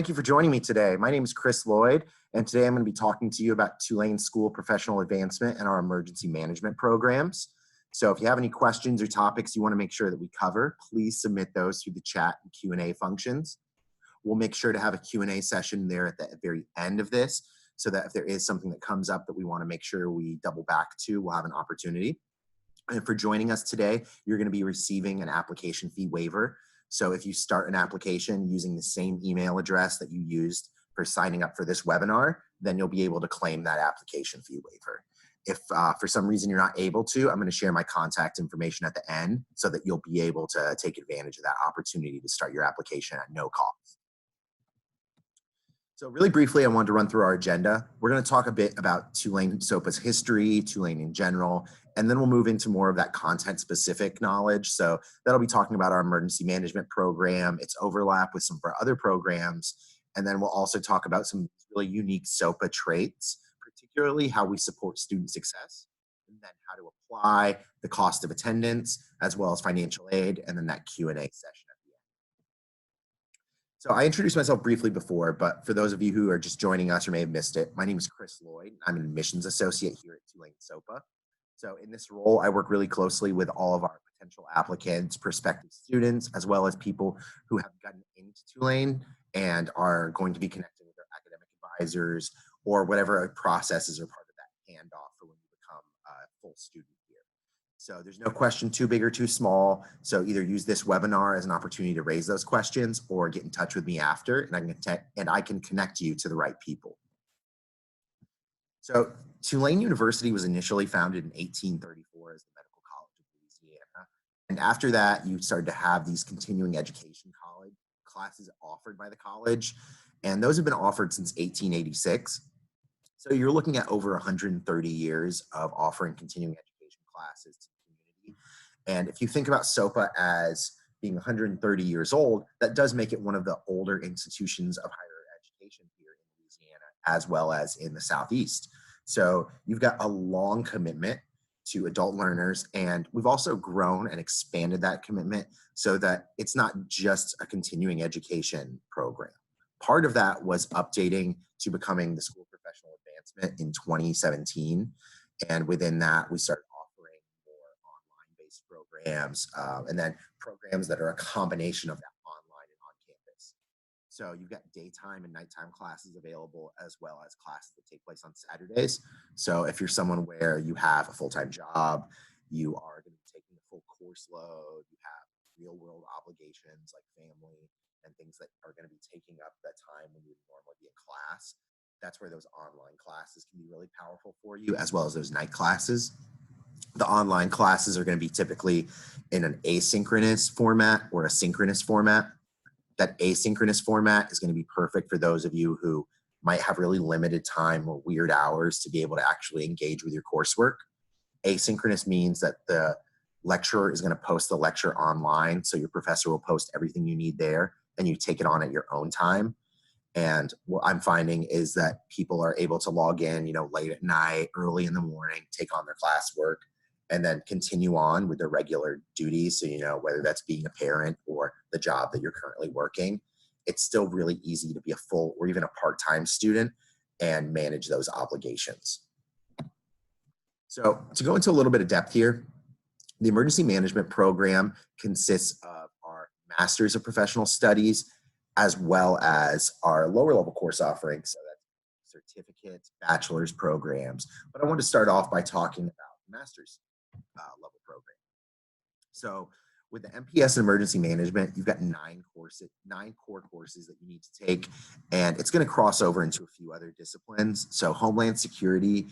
Thank you for joining me today. My name is Chris Lloyd, and today I'm going to be talking to you about Tulane School Professional Advancement and our emergency management programs. So if you have any questions or topics you want to make sure that we cover, please submit those through the chat and Q&A functions. We'll make sure to have a Q&A session there at the very end of this, so that if there is something that comes up that we want to make sure we double back to, we'll have an opportunity. And for joining us today, you're going to be receiving an application fee waiver. So if you start an application using the same email address that you used for signing up for this webinar, then you'll be able to claim that application fee waiver. If for some reason you're not able to, I'm going to share my contact information at the end so that you'll be able to take advantage of that opportunity to start your application at no cost. So really briefly, I wanted to run through our agenda. We're going to talk a bit about Tulane SOPA's history, Tulane in general, and then we'll move into more of that content-specific knowledge. So that'll be talking about our emergency management program, its overlap with some of our other programs, and then we'll also talk about some really unique SOPA traits, particularly how we support student success, and then how to apply, the cost of attendance, as well as financial aid, and then that Q&A session. So I introduced myself briefly before, but for those of you who are just joining us or may have missed it, my name is Chris Lloyd. I'm an admissions associate here at Tulane SOPA. So in this role, I work really closely with all of our potential applicants, prospective students, as well as people who have gotten into Tulane and are going to be connecting with their academic advisors or whatever processes are part of that handoff for when you become a full student here. So there's no question too big or too small. So either use this webinar as an opportunity to raise those questions or get in touch with me after, and I can connect you to the right people. So Tulane University was initially founded in 1834 as the Medical College of Louisiana. And after that, you started to have these continuing education college classes offered by the college. And those have been offered since 1886. So you're looking at over 130 years of offering continuing education classes to the community. And if you think about SOPA as being 130 years old, that does make it one of the older institutions of higher education here in Louisiana, as well as in the Southeast. So you've got a long commitment to adult learners, and we've also grown and expanded that commitment so that it's not just a continuing education program. Part of that was updating to becoming the School of Professional Advancement in 2017. And within that, we started offering more online-based programs and then programs that are a combination of that online and on campus. So you've got daytime and nighttime classes available, as well as classes that take place on Saturdays. So if you're someone where you have a full-time job, you are going to be taking the full course load, you have real-world obligations like family and things that are going to be taking up that time when you would normally be in class, that's where those online classes can be really powerful for you, as well as those night classes. The online classes are going to be typically in an asynchronous format or a synchronous format. That asynchronous format is going to be perfect for those of you who might have really limited time or weird hours to be able to actually engage with your coursework. Asynchronous means that the lecturer is going to post the lecture online, so your professor will post everything you need there, and you take it on at your own time. And what I'm finding is that people are able to log in, late at night, early in the morning, take on their classwork, and then continue on with their regular duties. So, whether that's being a parent or the job that you're currently working, it's still really easy to be a full or even a part-time student and manage those obligations. So to go into a little bit of depth here, the emergency management program consists of our Masters of Professional Studies, as well as our lower level course offerings, so that's certificates, bachelor's programs. But I want to start off by talking about the master's level program. So with the MPS Emergency Management, you've got 9 core courses that you need to take, and it's going to cross over into a few other disciplines. So Homeland Security,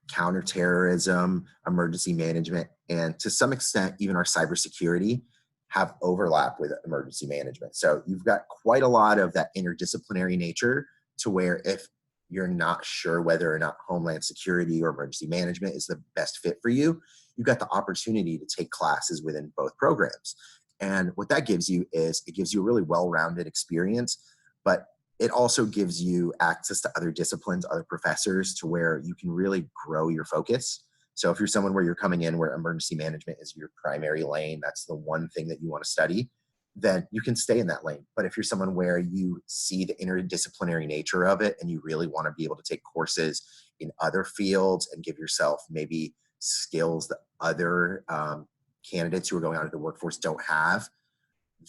counterterrorism, emergency management, and to some extent, even our cybersecurity have overlap with emergency management. So you've got quite a lot of that interdisciplinary nature to where if you're not sure whether or not Homeland Security or emergency management is the best fit for you, you've got the opportunity to take classes within both programs. And what that gives you is it gives you a really well-rounded experience, but it also gives you access to other disciplines, other professors, to where you can really grow your focus. So if you're someone where you're coming in where emergency management is your primary lane, that's the one thing that you want to study, then you can stay in that lane. But if you're someone where you see the interdisciplinary nature of it and you really want to be able to take courses in other fields and give yourself maybe skills that other candidates who are going out into the workforce don't have,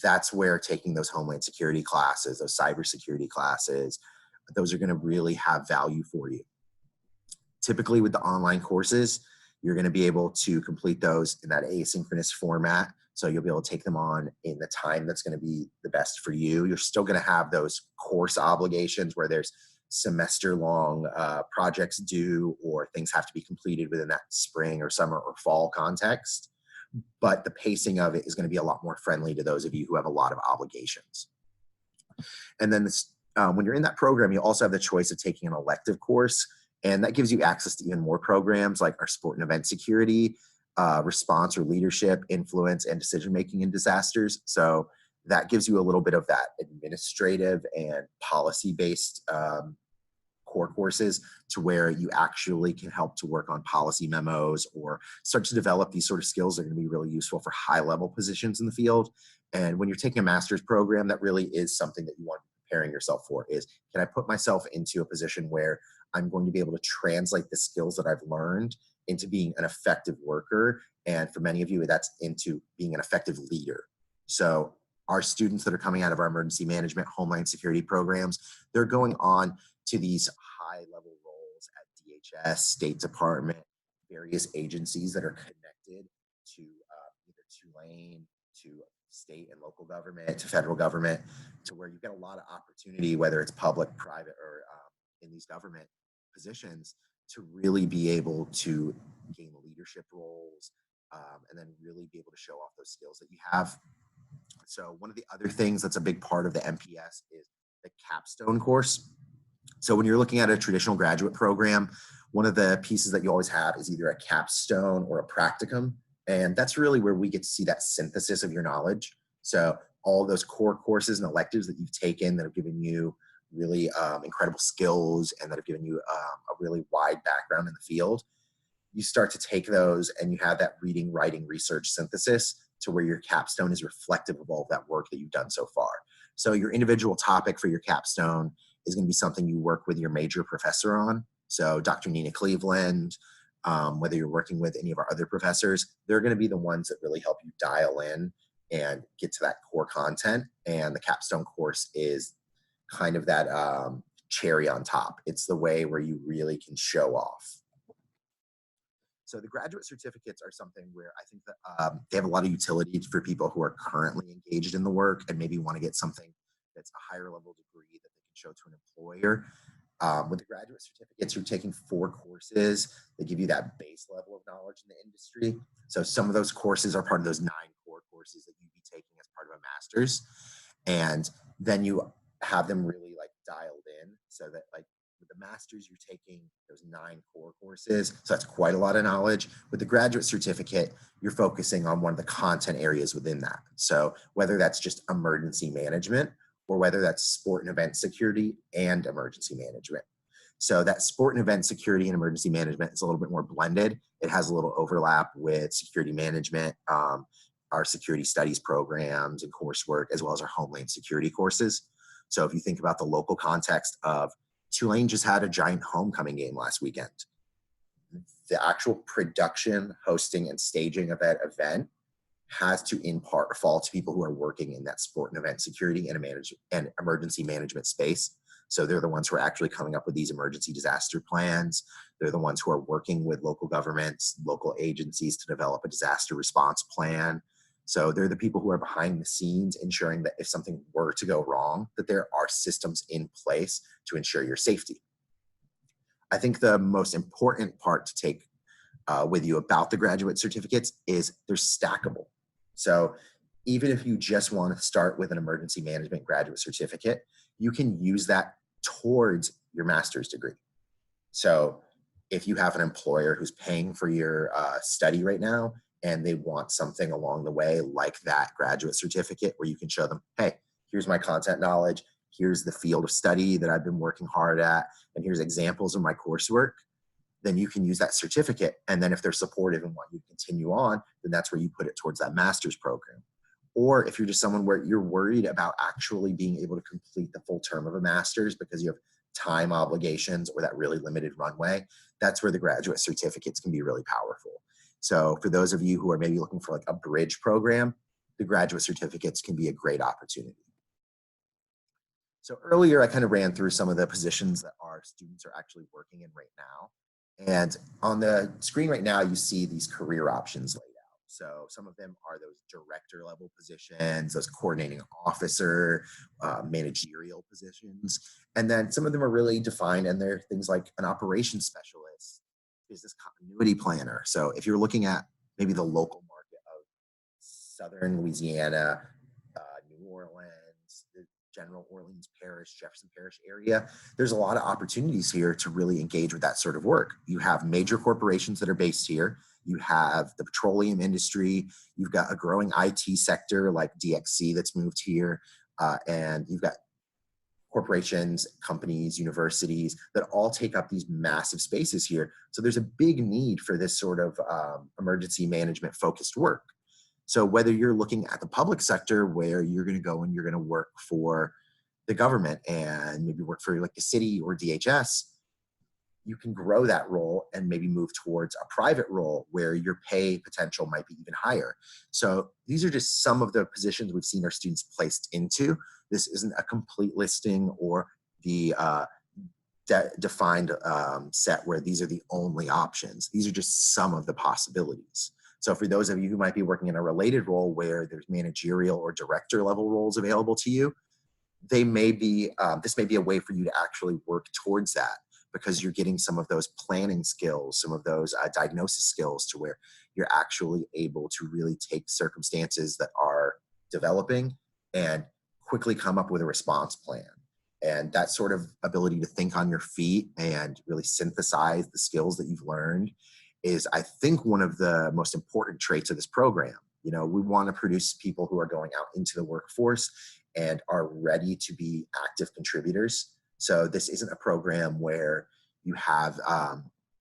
that's where taking those homeland security classes, those cybersecurity classes, those are going to really have value for you. Typically with the online courses, you're going to be able to complete those in that asynchronous format. So you'll be able to take them on in the time that's going to be the best for you. You're still going to have those course obligations where there's semester long projects due or things have to be completed within that spring or summer or fall context. But the pacing of it is going to be a lot more friendly to those of you who have a lot of obligations. And then when you're in that program, you also have the choice of taking an elective course. And that gives you access to even more programs like our sport and event security, response or leadership, influence, and decision-making in disasters. So that gives you a little bit of that administrative and policy-based core courses to where you actually can help to work on policy memos or start to develop these sort of skills that are going to be really useful for high-level positions in the field. And when you're taking a master's program, that really is something that you want to be preparing yourself for is, can I put myself into a position where I'm going to be able to translate the skills that I've learned into being an effective worker? And for many of you, that's into being an effective leader. So our students that are coming out of our emergency management, homeland security programs, they're going on to these high-level roles at DHS, State Department, various agencies that are connected to either Tulane, to state and local government, to federal government, to where you've got a lot of opportunity, whether it's public, private, or in these government positions, to really be able to gain leadership roles and then really be able to show off those skills that you have. So one of the other things that's a big part of the MPS is the Capstone Course. So when you're looking at a traditional graduate program, one of the pieces that you always have is either a capstone or a practicum. And that's really where we get to see that synthesis of your knowledge. So all of those core courses and electives that you've taken that have given you really incredible skills and that have given you a really wide background in the field, you start to take those and you have that reading, writing, research synthesis to where your capstone is reflective of all of that work that you've done so far. So your individual topic for your capstone is going to be something you work with your major professor on. So Dr. Nina Cleveland, whether you're working with any of our other professors, they're going to be the ones that really help you dial in and get to that core content. And the capstone course is kind of that cherry on top. It's the way where you really can show off. So the graduate certificates are something where I think that they have a lot of utility for people who are currently engaged in the work and maybe want to get something that's a higher level degree that they can show to an employer. With the graduate certificates, you're taking 4 courses that give you that base level of knowledge in the industry. So some of those courses are part of those 9 core courses that you'd be taking as part of a master's. And then you have them really like dialed in so that like with the master's, you're taking those 9 core courses. So that's quite a lot of knowledge. With the graduate certificate, you're focusing on one of the content areas within that. So whether that's just emergency management or whether that's sport and event security and emergency management. So that sport and event security and emergency management is a little bit more blended. It has a little overlap with security management, our security studies programs and coursework, as well as our homeland security courses. So if you think about the local context of Tulane just had a giant homecoming game last weekend. The actual production, hosting, and staging of that event has to in part fall to people who are working in that sport and event security and emergency management space. So they're the ones who are actually coming up with these emergency disaster plans. They're the ones who are working with local governments, local agencies to develop a disaster response plan. So they're the people who are behind the scenes ensuring that if something were to go wrong, that there are systems in place to ensure your safety. I think the most important part to take with you about the graduate certificates is they're stackable. So even if you just want to start with an emergency management graduate certificate, you can use that towards your master's degree. So if you have an employer who's paying for your study right now and they want something along the way like that graduate certificate where you can show them, hey, here's my content knowledge, here's the field of study that I've been working hard at, and here's examples of my coursework, then you can use that certificate. And then if they're supportive and want you to continue on, then that's where you put it towards that master's program. or if you're just someone where you're worried about actually being able to complete the full term of a master's because you have time obligations or that really limited runway, that's where the graduate certificates can be really powerful. So for those of you who are maybe looking for like a bridge program, the graduate certificates can be a great opportunity. So earlier, I kind of ran through some of the positions that our students are actually working in right now. And on the screen right now, you see these career options laid out. So some of them are those director level positions, those coordinating officer, managerial positions. And then some of them are really defined, and they're things like an operations specialist, business continuity planner. So if you're looking at maybe the local market of Southern Louisiana, New Orleans, the General Orleans Parish, Jefferson Parish area, there's a lot of opportunities here to really engage with that sort of work. You have major corporations that are based here. You have the petroleum industry. You've got a growing IT sector like DXC that's moved here. And you've got corporations, companies, universities that all take up these massive spaces here. So there's a big need for this sort of emergency management focused work. So whether you're looking at the public sector where you're going to go and you're going to work for the government and maybe work for like the city or DHS, you can grow that role and maybe move towards a private role where your pay potential might be even higher. So these are just some of the positions we've seen our students placed into. This isn't a complete listing or the defined set where these are the only options. These are just some of the possibilities. So for those of you who might be working in a related role where there's managerial or director level roles available to you, they may be, this may be a way for you to actually work towards that, because you're getting some of those planning skills, some of those diagnosis skills, to where you're actually able to really take circumstances that are developing and quickly come up with a response plan. And that sort of ability to think on your feet and really synthesize the skills that you've learned is, I think, one of the most important traits of this program. You know, we want to produce people who are going out into the workforce and are ready to be active contributors. So this isn't a program where you have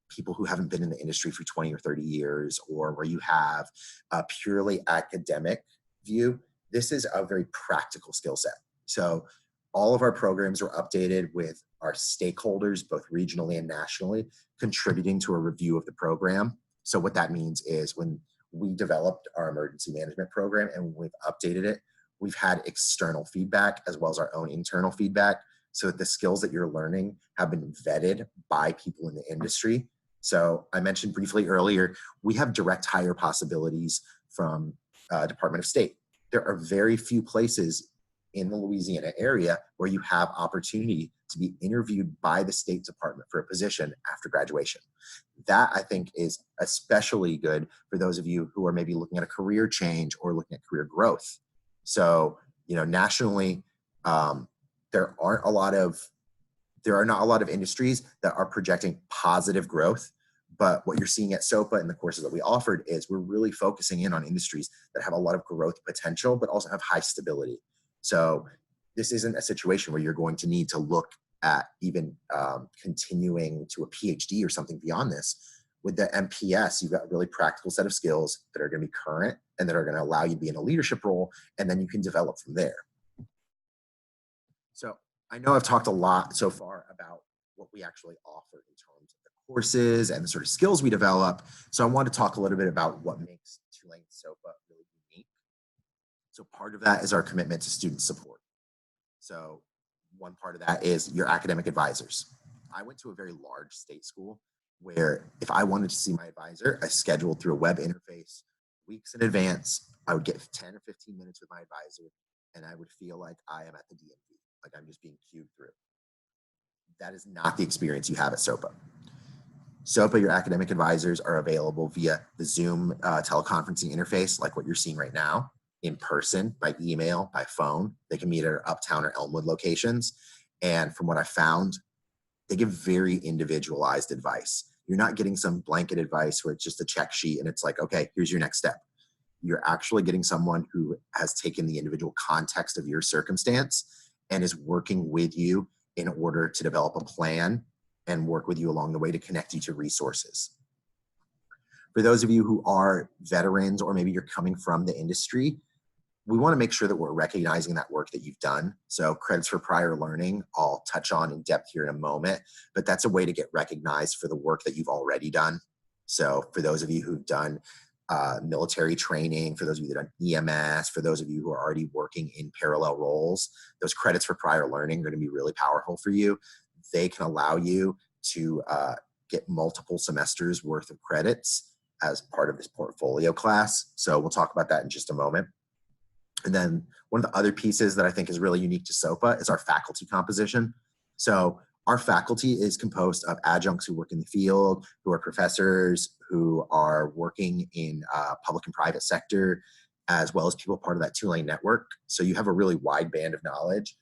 people who haven't been in the industry for 20 or 30 years, or where you have a purely academic view. This is a very practical skill set. So all of our programs are updated with our stakeholders, both regionally and nationally, contributing to a review of the program. So what that means is when we developed our emergency management program and we've updated it, we've had external feedback as well as our own internal feedback, so that the skills that you're learning have been vetted by people in the industry. So I mentioned briefly earlier, we have direct hire possibilities from Department of State. There are very few places in the Louisiana area where you have opportunity to be interviewed by the State Department for a position after graduation. That, I think, is especially good for those of you who are maybe looking at a career change or looking at career growth. So, you know, nationally, there are not a lot of industries that are projecting positive growth. But what you're seeing at SOPA and the courses that we offered is we're really focusing in on industries that have a lot of growth potential, but also have high stability. So this isn't a situation where you're going to need to look at even continuing to a PhD or something beyond this. With the MPS, you've got a really practical set of skills that are going to be current and that are going to allow you to be in a leadership role, and then you can develop from there. So I know I've talked a lot so far about what we actually offer in terms of the courses and the sort of skills we develop. So I want to talk a little bit about what makes Tulane SOPA really unique. So part of that is our commitment to student support. So one part of that is your academic advisors. I went to a very large state school where if I wanted to see my advisor, I scheduled through a web interface weeks in advance. I would get 10 or 15 minutes with my advisor, and I would feel like I am at the DMV, like I'm just being queued through. That is not the experience you have at SOPA. SOPA, your academic advisors are available via the Zoom teleconferencing interface, like what you're seeing right now, in person, by email, by phone. They can meet at our Uptown or Elmwood locations. And from what I found, they give very individualized advice. You're not getting some blanket advice where it's just a check sheet and it's like, okay, here's your next step. You're actually getting someone who has taken the individual context of your circumstance and is working with you in order to develop a plan and work with you along the way to connect you to resources. For those of you who are veterans, or maybe you're coming from the industry, we want to make sure that we're recognizing that work that you've done. So credits for prior learning, I'll touch on in depth here in a moment, but that's a way to get recognized for the work that you've already done. So for those of you who've done military training, for those of you that have done EMS, for those of you who are already working in parallel roles, those credits for prior learning are going to be really powerful for you. They can allow you to get multiple semesters worth of credits as part of this portfolio class. So we'll talk about that in just a moment. And then one of the other pieces that I think is really unique to SOPA is our faculty composition. So our faculty is composed of adjuncts who work in the field, who are professors, who are working in public and private sector, as well as people part of that Tulane network. So you have a really wide band of knowledge.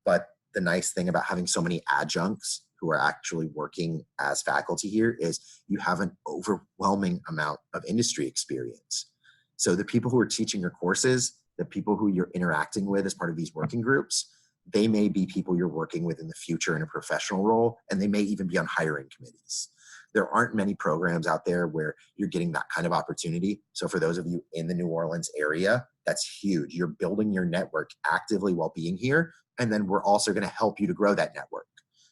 But the nice thing about having so many adjuncts who are actually working as faculty here is you have an overwhelming amount of industry experience. So the people who are teaching your courses, the people who you're interacting with as part of these working groups, they may be people you're working with in the future in a professional role, and they may even be on hiring committees. There aren't many programs out there where you're getting that kind of opportunity. So for those of you in the New Orleans area, that's huge. You're building your network actively while being here, and then we're also going to help you to grow that network.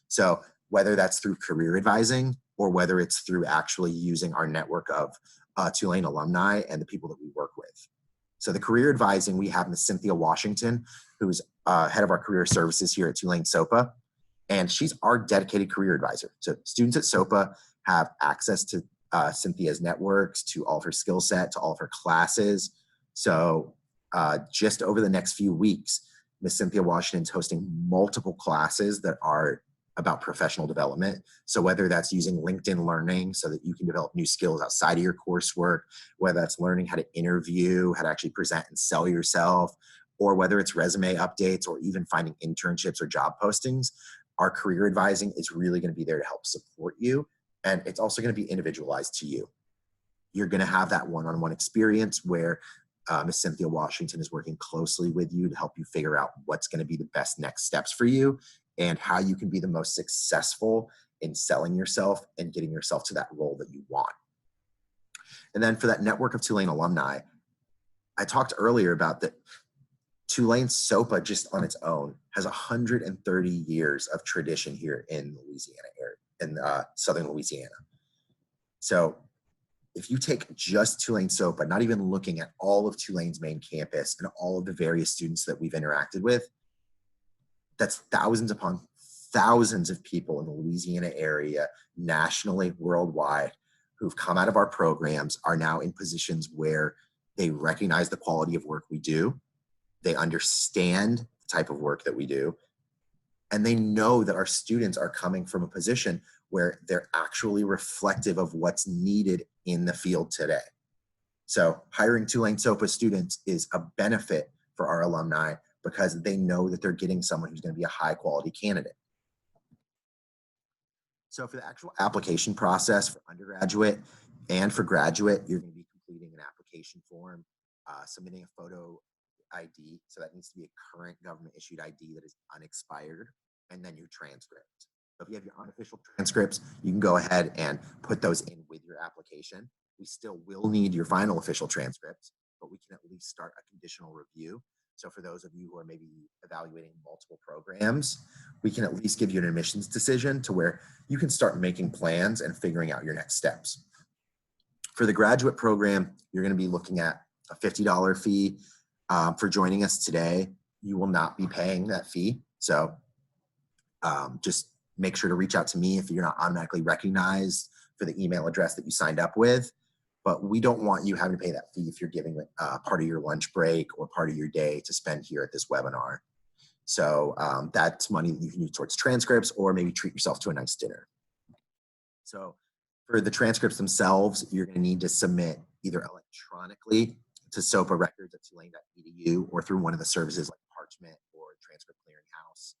So whether that's through career advising or whether it's through actually using our network of Tulane alumni and the people that we work with. So the career advising, we have Ms. Cynthia Washington, who's head of our career services here at Tulane SOPA, and she's our dedicated career advisor. So students at SOPA have access to Cynthia's networks, to all of her skill set, to all of her classes. So just over the next few weeks, Ms. Cynthia Washington's hosting multiple classes that are about professional development. So whether that's using LinkedIn Learning so that you can develop new skills outside of your coursework, whether that's learning how to interview, how to actually present and sell yourself, or whether it's resume updates or even finding internships or job postings, our career advising is really going to be there to help support you. And it's also going to be individualized to you. You're going to have that one-on-one experience where Ms. Cynthia Washington is working closely with you to help you figure out what's going to be the best next steps for you and how you can be the most successful in selling yourself and getting yourself to that role that you want. And then for that network of Tulane alumni, I talked earlier about that Tulane SOPA just on its own has 130 years of tradition here in Louisiana area, in Southern Louisiana. So if you take just Tulane SOPA, not even looking at all of Tulane's main campus and all of the various students that we've interacted with, that's thousands upon thousands of people in the Louisiana area, nationally, worldwide, who've come out of our programs, are now in positions where they recognize the quality of work we do, they understand the type of work that we do, and they know that our students are coming from a position where they're actually reflective of what's needed in the field today. So hiring Tulane SOPA students is a benefit for our alumni because they know that they're getting someone who's going to be a high quality candidate. So for the actual application process for undergraduate and for graduate, you're going to be completing an application form, submitting a photo ID. So that needs to be a current government issued ID that is unexpired, and then your transcript. So if you have your unofficial transcripts, you can go ahead and put those in with your application. We still will need your final official transcripts, but we can at least start a conditional review. So for those of you who are maybe evaluating multiple programs, we can at least give you an admissions decision to where you can start making plans and figuring out your next steps. For the graduate program, you're going to be looking at a $50 fee for joining us today. You will not be paying that fee. So just make sure to reach out to me if you're not automatically recognized for the email address that you signed up with. But we don't want you having to pay that fee if you're giving part of your lunch break or part of your day to spend here at this webinar. So that's money that you can use towards transcripts or maybe treat yourself to a nice dinner. So for the transcripts themselves, you're going to need to submit either electronically to SOPA records at tulane.edu or through one of the services like Parchment or Transcript Clearinghouse.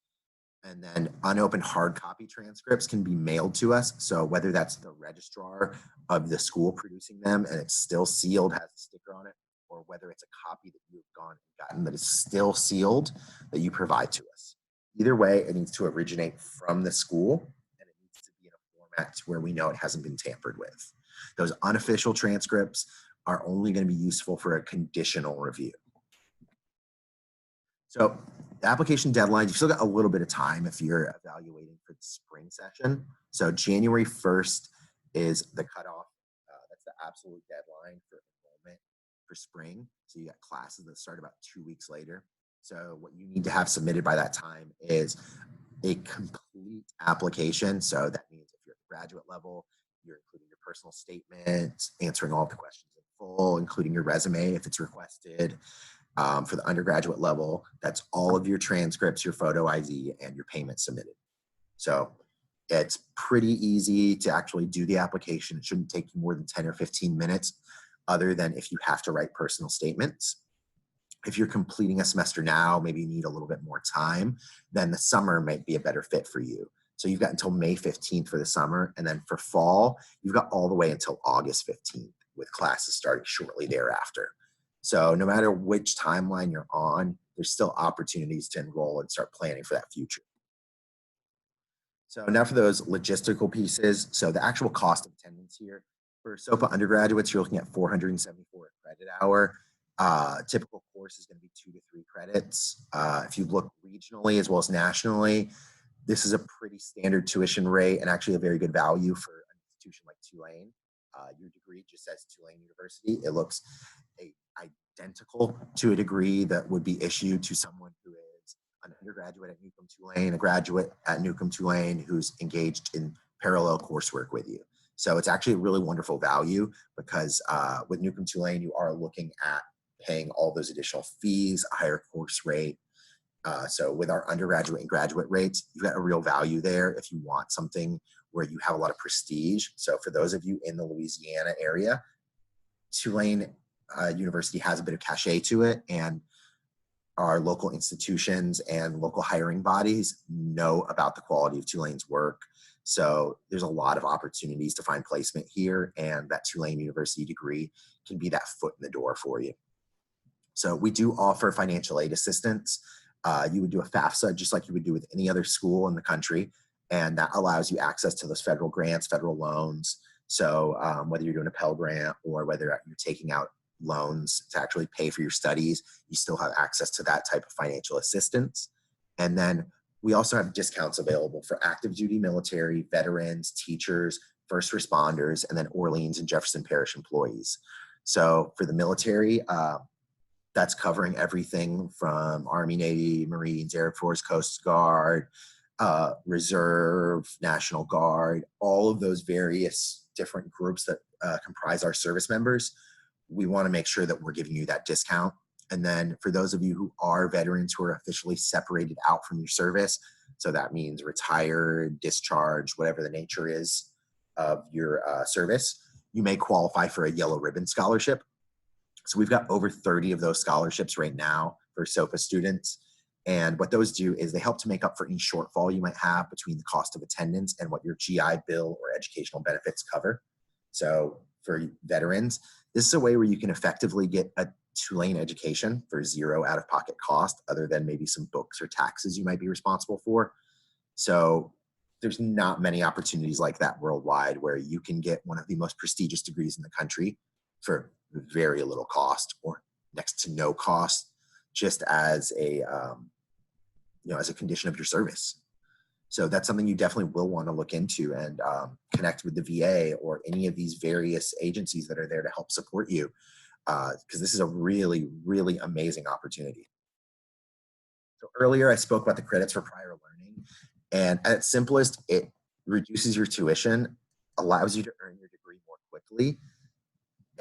And then unopened hard copy transcripts can be mailed to us. So whether that's the registrar of the school producing them and it's still sealed, has a sticker on it, or whether it's a copy that you've gone and gotten that is still sealed that you provide to us. Either way, it needs to originate from the school and it needs to be in a format where we know it hasn't been tampered with. Those unofficial transcripts are only going to be useful for a conditional review. So the application deadline, you've still got a little bit of time if you're evaluating for the spring session. So January 1st is the cutoff. That's the absolute deadline for enrollment for spring. So you got classes that start about 2 weeks later. So what you need to have submitted by that time is a complete application. So that means if you're at the graduate level, you're including your personal statement, answering all of the questions in full, including your resume if it's requested. For the undergraduate level, that's all of your transcripts, your photo ID, and your payment submitted. So it's pretty easy to actually do the application. It shouldn't take you more than 10 or 15 minutes, other than if you have to write personal statements. If you're completing a semester now, maybe you need a little bit more time, then the summer might be a better fit for you. So you've got until May 15th for the summer. And then for fall, you've got all the way until August 15th with classes starting shortly thereafter. So no matter which timeline you're on, there's still opportunities to enroll and start planning for that future. So now for those logistical pieces. So the actual cost of attendance here for SOPA undergraduates, you're looking at 474 a credit hour. Typical course is going to be 2 to 3 credits. If you look regionally as well as nationally, this is a pretty standard tuition rate and actually a very good value for an institution like Tulane. Your degree just says Tulane University. It looks identical to a degree that would be issued to someone who is an undergraduate at Newcomb Tulane, a graduate at Newcomb Tulane who's engaged in parallel coursework with you. So it's actually a really wonderful value because with Newcomb Tulane, you are looking at paying all those additional fees, a higher course rate. So with our undergraduate and graduate rates, you've got a real value there if you want something where you have a lot of prestige. So for those of you in the Louisiana area, Tulane University has a bit of cachet to it, and our local institutions and local hiring bodies know about the quality of Tulane's work. So there's a lot of opportunities to find placement here, and that Tulane University degree can be that foot in the door for you. So we do offer financial aid assistance. You would do a FAFSA just like you would do with any other school in the country, and that allows you access to those federal grants, federal loans. So whether you're doing a Pell Grant or whether you're taking out loans to actually pay for your studies, you still have access to that type of financial assistance. And then we also have discounts available for active duty military, veterans, teachers, first responders, and then Orleans and Jefferson Parish employees. So for the military, that's covering everything from Army, Navy, Marines, Air Force, Coast Guard, Reserve, National Guard, all of those various different groups that comprise our service members. We want to make sure that we're giving you that discount. And then for those of you who are veterans who are officially separated out from your service, so that means retired, discharged, whatever the nature is of your service, you may qualify for a yellow ribbon scholarship. So we've got over 30 of those scholarships right now for SOPA students. And what those do is they help to make up for any shortfall you might have between the cost of attendance and what your GI Bill or educational benefits cover. So for veterans, this is a way where you can effectively get a Tulane education for zero out-of-pocket cost, other than maybe some books or taxes you might be responsible for. So there's not many opportunities like that worldwide where you can get one of the most prestigious degrees in the country for very little cost or next to no cost, just as a as a condition of your service. So that's something you definitely will want to look into and connect with the VA or any of these various agencies that are there to help support you, because this is a really, really amazing opportunity. So earlier I spoke about the credits for prior learning, and at its simplest, it reduces your tuition, allows you to earn your degree more quickly,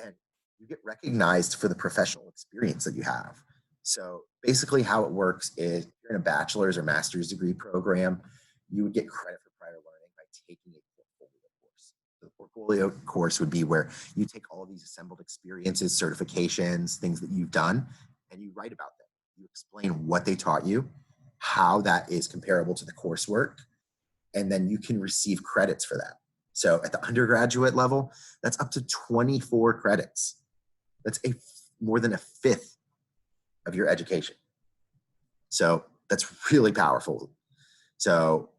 and you get recognized for the professional experience that you have. So basically how it works is if you're in a bachelor's or master's degree program, you would get credit for prior learning by taking a portfolio course. The portfolio course would be where you take all of these assembled experiences, certifications, things that you've done, and you write about them. You explain what they taught you, how that is comparable to the coursework, and then you can receive credits for that. So at the undergraduate level, that's up to 24 credits. That's more than a fifth of your education. So that's really powerful. So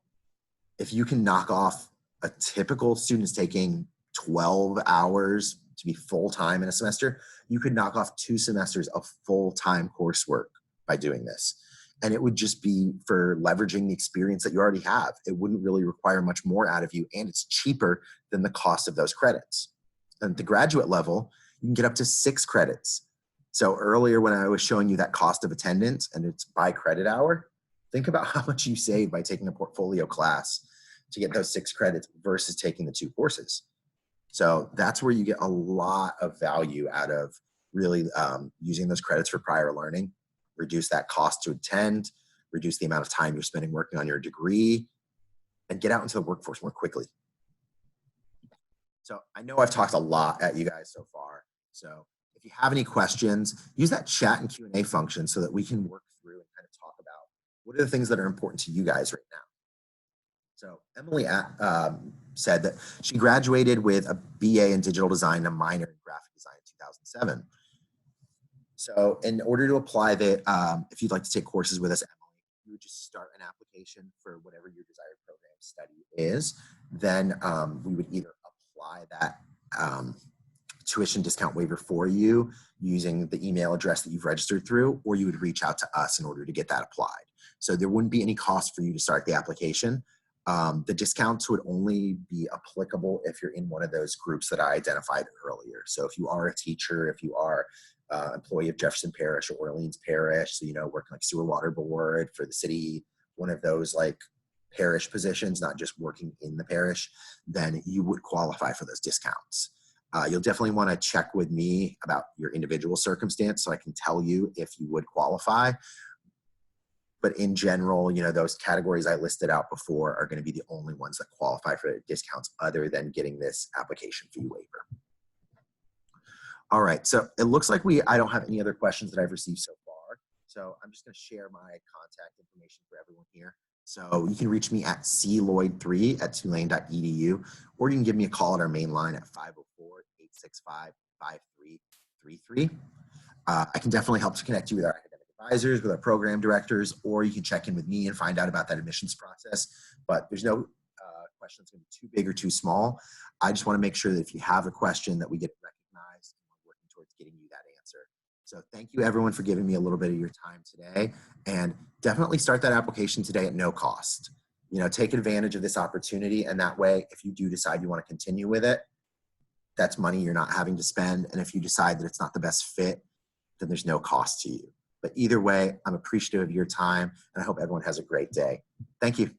if you can knock off a typical student's taking 12 hours to be full-time in a semester, you could knock off 2 semesters of full-time coursework by doing this. And it would just be for leveraging the experience that you already have. It wouldn't really require much more out of you, and it's cheaper than the cost of those credits. And at the graduate level, you can get up to 6 credits. So earlier when I was showing you that cost of attendance and it's by credit hour, think about how much you save by taking a portfolio class to get those 6 credits versus taking the 2 courses. So that's where you get a lot of value out of really using those credits for prior learning, reduce that cost to attend, reduce the amount of time you're spending working on your degree, and get out into the workforce more quickly. So I know I've talked a lot at you guys so far. So if you have any questions, use that chat and Q&A function so that we can work through and kind of talk about what are the things that are important to you guys right now. So Emily said that she graduated with a BA in digital design and a minor in graphic design in 2007. So in order to apply that, if you'd like to take courses with us, Emily, you would just start an application for whatever your desired program study is. Then we would either apply that tuition discount waiver for you using the email address that you've registered through, or you would reach out to us in order to get that applied. So there wouldn't be any cost for you to start the application. The discounts would only be applicable if you're in one of those groups that I identified earlier. So if you are a teacher, if you are employee of Jefferson Parish or Orleans Parish, so, working like sewer water board for the city, one of those like parish positions, not just working in the parish, then you would qualify for those discounts. You'll definitely want to check with me about your individual circumstance so I can tell you if you would qualify. But in general, those categories I listed out before are going to be the only ones that qualify for discounts other than getting this application fee waiver. All right, so it looks like I don't have any other questions that I've received so far. So I'm just going to share my contact information for everyone here. So you can reach me at clloyd3@tulane.edu, or you can give me a call at our main line at 504-865-5333. I can definitely help to connect you with our academic advisors, with our program directors, or you can check in with me and find out about that admissions process. But there's no question that's going to be too big or too small. I just want to make sure that if you have a question that we get recognized and we're working towards getting you that answer. So thank you everyone for giving me a little bit of your time today, and definitely start that application today at no cost. Take advantage of this opportunity, and that way, if you do decide you want to continue with it, that's money you're not having to spend. And if you decide that it's not the best fit, then there's no cost to you. But either way, I'm appreciative of your time, and I hope everyone has a great day. Thank you.